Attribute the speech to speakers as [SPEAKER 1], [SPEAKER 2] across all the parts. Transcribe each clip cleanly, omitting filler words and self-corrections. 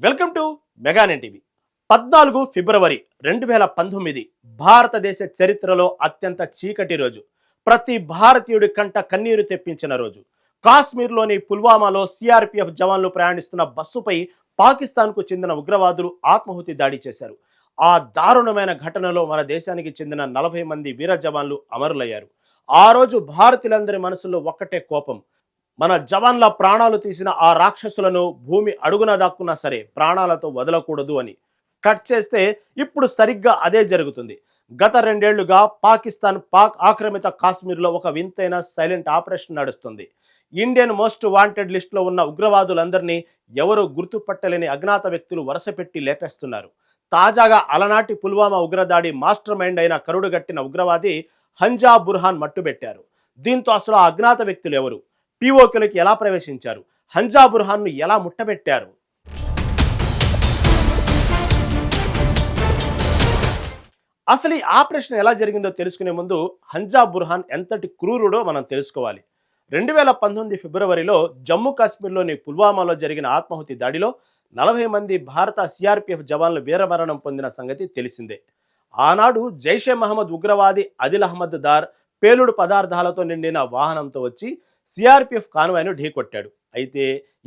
[SPEAKER 1] Welcome to మెగానెన్ TV. 14 ఫిబ్రవరి 2019 భారతదేశ చరిత్రలో అత్యంత చీకటి రోజు. ప్రతి భారతీయుడి కంట కన్నీరు తెప్పించిన రోజు. కాశ్మీర్లోని పుల్వామాలో సిఆర్పిఎఫ్ జవాన్లు ప్రయాణిస్తున్న బస్సుపై పాకిస్తాన్కు చెందిన ఉగ్రవాదులు ఆత్మాహుతి దాడి చేశారు. ఆ దారుణమైన ఘటనలో మన దేశానికి చెందిన 40 మంది వీర జవాన్లు అమరులయ్యారు. ఆ రోజు భారతీయులందరి మనసులో ఒక్కటే కోపం. మన జవాన్ల ప్రాణాలు తీసిన ఆ రాక్షసులను భూమి అడుగున దాక్కున్నా సరే ప్రాణాలతో వదలకూడదు అని. కట్ చేస్తే ఇప్పుడు సరిగ్గా అదే జరుగుతుంది. గత 2 ఏళ్లుగా పాక్ ఆక్రమిత కాశ్మీర్లో ఒక వింతైన సైలెంట్ ఆపరేషన్ నడుస్తుంది. ఇండియన్ మోస్ట్ వాంటెడ్ లిస్టులో ఉన్న ఉగ్రవాదులందరినీ ఎవరో గుర్తుపట్టలేని అజ్ఞాత వ్యక్తులు వరుసపెట్టి లేపేస్తున్నారు. తాజాగా అలనాటి పుల్వామా ఉగ్రదాడి మాస్టర్ మైండ్ అయిన కరుడుగట్టిన ఉగ్రవాది హంజా బుర్హాన్ మట్టుబెట్టారు. దీంతో అసలు ఆ అజ్ఞాత వ్యక్తులు ఎవరు, పీఓకేలకు ఎలా ప్రవేశించారు, హంజా బుర్హాన్ను ఎలా ముట్టబెట్టారు? అసలు ఈ ఆపరేషన్ ఎలా జరిగిందో తెలుసుకునే ముందు హంజా బుర్హాన్ ఎంతటి క్రూరుడో మనం తెలుసుకోవాలి. 2019 ఫిబ్రవరిలో జమ్మూ కాశ్మీర్లోని పుల్వామాలో జరిగిన ఆత్మాహుతి దాడిలో 40 మంది భారత సిఆర్పిఎఫ్ జవాన్లు వీరమరణం పొందిన సంగతి తెలిసిందే. ఆనాడు జైషే మహమ్మద్ ఉగ్రవాది అదిల్ అహ్మద్ దార్ పేలుడు పదార్థాలతో నిండిన వాహనంతో వచ్చి సిఆర్పిఎఫ్ కాన్వాయ్ను ఢీకొట్టాడు. అయితే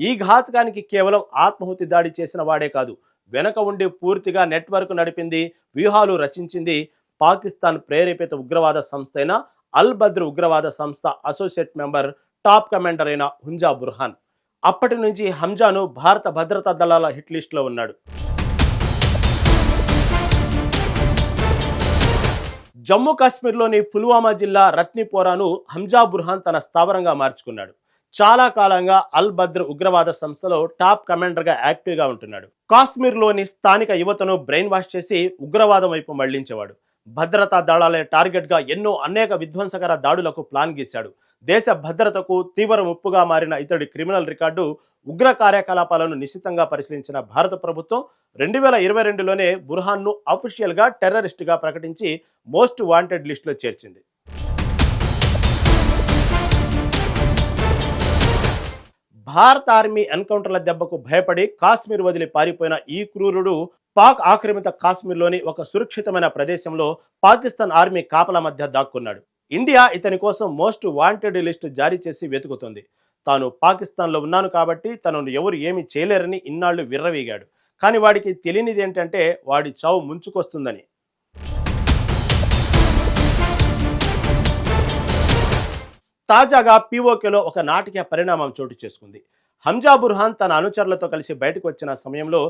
[SPEAKER 1] ఈ ఘాతకానికి కేవలం ఆత్మాహుతి దాడి చేసిన వాడే కాదు, వెనక ఉండి పూర్తిగా నెట్వర్క్ నడిపింది, వ్యూహాలు రచించింది పాకిస్తాన్ ప్రేరేపిత ఉగ్రవాద సంస్థ అయిన అల్ బద్ర్ ఉగ్రవాద సంస్థ అసోసియేట్ మెంబర్, టాప్ కమాండర్ అయిన హంజా బుర్హాన్. అప్పటి నుంచి హంజాను భారత భద్రతా దళాల హిట్ లిస్టులో ఉన్నాడు. జమ్మూ కాశ్మీర్లోని పుల్వామా జిల్లా రత్నిపోరాను హంజా బుర్హాన్ తన స్థావరంగా మార్చుకున్నాడు. చాలా కాలంగా అల్ బద్ర్ ఉగ్రవాద సంస్థలో టాప్ కమాండర్గా యాక్టివ్గా ఉంటున్నాడు. కాశ్మీర్లోని స్థానిక యువతను బ్రెయిన్ వాష్ చేసి ఉగ్రవాదం వైపు మళ్లించేవాడు. భద్రతా దళాలే టార్గెట్గా అనేక విధ్వంసకర దాడులకు ప్లాన్ గీశాడు. దేశ భద్రతకు తీవ్ర ముప్పుగా మారిన ఇతడి క్రిమినల్ రికార్డు, ఉగ్ర కార్యకలాపాలను నిశితంగా పరిశీలించిన భారత ప్రభుత్వం 2022లోనే బుర్హాన్ను అఫీషియల్గా టెర్రరిస్ట్గా ప్రకటించి మోస్ట్ వాంటెడ్ లిస్టులో చేర్చింది. భారత ఆర్మీ ఎన్కౌంటర్ల దెబ్బకు భయపడి కాశ్మీర్ వదిలి పారిపోయిన ఈ క్రూరుడు పాక్ ఆక్రమిత కాశ్మీర్లోని ఒక సురక్షితమైన ప్రదేశంలో పాకిస్తాన్ ఆర్మీ కాపల మధ్య దాక్కున్నాడు. ఇండియా ఇతని కోసం మోస్ట్ వాంటెడ్ లిస్టు జారీ చేసి వెతుకుతుంది. తాను పాకిస్తాన్లో ఉన్నాను కాబట్టి తనను ఎవరు ఏమీ చేయలేరని ఇన్నాళ్లు విర్రవీగాడు. కానీ వాడికి తెలియనిది ఏంటంటే వాడి చావు ముంచుకొస్తుందని. తాజాగా పీఓకేలో ఒక నాటకీయ పరిణామం చోటు చేసుకుంది. హంజా బుర్హాన్ తన అనుచరులతో కలిసి బయటకు వచ్చిన సమయంలో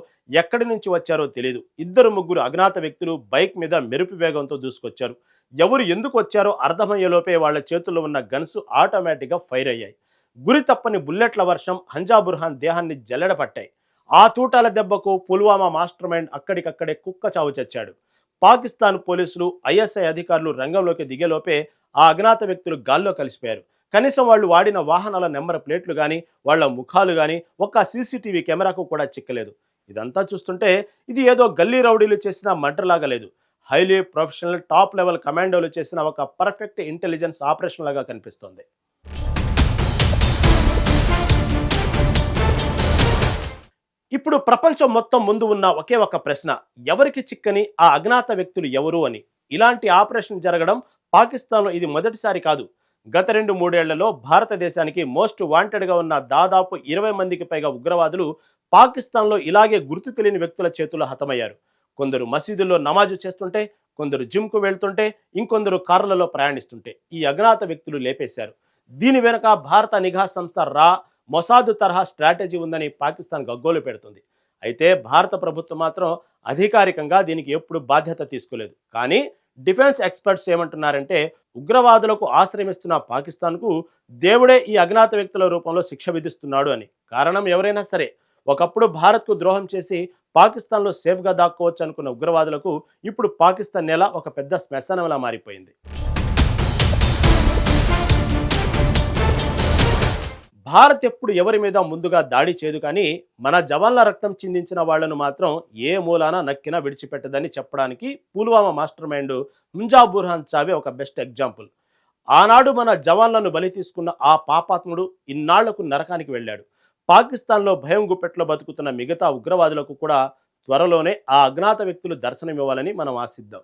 [SPEAKER 1] ఎక్కడి నుంచి వచ్చారో తెలియదు. 2-3 అజ్ఞాత వ్యక్తులు బైక్ మీద మెరుపు వేగంతో దూసుకొచ్చారు. ఎవరు ఎందుకు వచ్చారో అర్థమయ్యేలోపే వాళ్ల చేతుల్లో ఉన్న గన్స్ ఆటోమేటిక్గా ఫైర్ అయ్యాయి. గురి తప్పని బుల్లెట్ల వర్షం హంజా బుర్హాన్ దేహాన్ని జల్లెడపట్టాయి. ఆ తూటాల దెబ్బకు పుల్వామా మాస్టర్ మైండ్ అక్కడికక్కడే కుక్క చావు చచ్చాడు. పాకిస్తాన్ పోలీసులు, ఐఎస్ఐ అధికారులు రంగంలోకి దిగేలోపే ఆ అజ్ఞాత వ్యక్తులు గాల్లో కలిసిపోయారు. కనీసం వాళ్ళు వాడిన వాహనాల నెంబర్ ప్లేట్లు కానీ, వాళ్ల ముఖాలు కానీ ఒక్క సీసీటీవీ కెమెరాకు కూడా చిక్కలేదు. ఇదంతా చూస్తుంటే ఇది ఏదో గల్లీ రౌడీలు చేసిన మర్డర్ లేదు, హైలీ ప్రొఫెషనల్ టాప్ లెవెల్ కమాండోలు చేసిన ఒక పర్ఫెక్ట్ ఇంటెలిజెన్స్ ఆపరేషన్ లాగా కనిపిస్తోంది. ఇప్పుడు ప్రపంచం మొత్తం ముందు ఉన్న ఒకే ఒక ప్రశ్న, ఎవరికి చిక్కని ఆ అజ్ఞాత వ్యక్తులు ఎవరు అని. ఇలాంటి ఆపరేషన్ జరగడం పాకిస్తాన్లో ఇది మొదటిసారి కాదు. గత 2-3 ఏళ్లలో భారతదేశానికి మోస్ట్ వాంటెడ్గా ఉన్న దాదాపు 20 మందికి పైగా ఉగ్రవాదులు పాకిస్తాన్లో ఇలాగే గుర్తు తెలియని వ్యక్తుల చేతుల్లో హతమయ్యారు. కొందరు మసీదుల్లో నమాజు చేస్తుంటే, కొందరు జిమ్కు వెళ్తుంటే, ఇంకొందరు కార్లలో ప్రయాణిస్తుంటే ఈ అజ్ఞాత వ్యక్తులు లేపేశారు. దీని వెనుక భారత నిఘా సంస్థ మొసాద్ తరహా స్ట్రాటజీ ఉందని పాకిస్తాన్ గగ్గోలు పెడుతుంది. అయితే భారత ప్రభుత్వం మాత్రం అధికారికంగా దీనికి ఎప్పుడు బాధ్యత తీసుకోలేదు. కానీ డిఫెన్స్ ఎక్స్పర్ట్స్ ఏమంటున్నారంటే ఉగ్రవాదులకు ఆశ్రయమిస్తున్న పాకిస్తాన్కు దేవుడే ఈ అజ్ఞాత వ్యక్తుల రూపంలో శిక్ష విధిస్తున్నాడు అని. కారణం ఎవరైనా సరే ఒకప్పుడు భారత్కు ద్రోహం చేసి పాకిస్తాన్లో సేఫ్గా దాక్కోవచ్చు అనుకున్న ఉగ్రవాదులకు ఇప్పుడు పాకిస్తాన్ నేల ఒక పెద్ద శ్మశానంలా మారిపోయింది. భారత్ ఎప్పుడు ఎవరి మీద ముందుగా దాడి చేయదు, కానీ మన జవాన్ల రక్తం చిందించిన వాళ్లను మాత్రం ఏ మూలాన నక్కినా విడిచిపెట్టదని చెప్పడానికి పుల్వామా మాస్టర్ మైండ్ హంజా బుర్హాన్ చావే ఒక బెస్ట్ ఎగ్జాంపుల్. ఆనాడు మన జవాన్లను బలి తీసుకున్న ఆ పాపాత్ముడు ఇన్నాళ్లకు నరకానికి వెళ్ళాడు. పాకిస్తాన్లో భయం గుప్పెట్లో బతుకుతున్న మిగతా ఉగ్రవాదులకు కూడా త్వరలోనే ఆ అజ్ఞాత వ్యక్తులు దర్శనమివ్వాలని మనం ఆశిద్దాం.